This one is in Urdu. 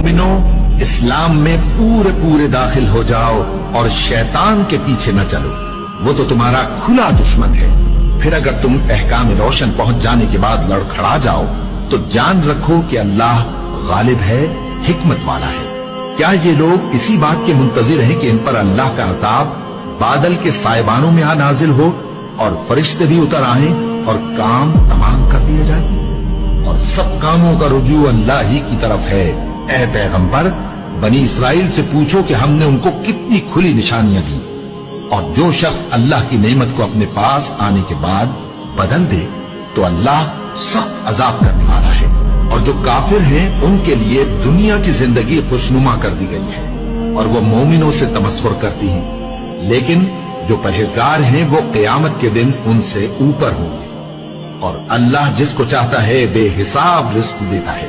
مومنوں اسلام میں پورے داخل ہو جاؤ اور شیطان کے پیچھے نہ چلو، وہ تو تمہارا کھلا دشمن ہے۔ پھر اگر تم احکام روشن پہنچ جانے کے بعد لڑکھڑا جاؤ تو جان رکھو کہ اللہ غالب ہے، حکمت والا ہے۔ کیا یہ لوگ اسی بات کے منتظر ہیں کہ ان پر اللہ کا عذاب بادل کے سائبانوں میں آ نازل ہو اور فرشتے بھی اتر آئیں اور کام تمام کر دیا جائے؟ اور سب کاموں کا رجوع اللہ ہی کی طرف ہے۔ اے پیغمبر، بنی اسرائیل سے پوچھو کہ ہم نے ان کو کتنی کھلی نشانیاں دی، اور جو شخص اللہ کی نعمت کو اپنے پاس آنے کے بعد بدل دے تو اللہ سخت عذاب کرنے والا ہے۔ اور جو کافر ہیں ان کے لیے دنیا کی زندگی خوشنما کر دی گئی ہے اور وہ مومنوں سے تمسخر کرتی ہیں، لیکن جو پرہیزگار ہیں وہ قیامت کے دن ان سے اوپر ہوں گے، اور اللہ جس کو چاہتا ہے بے حساب رزق دیتا ہے۔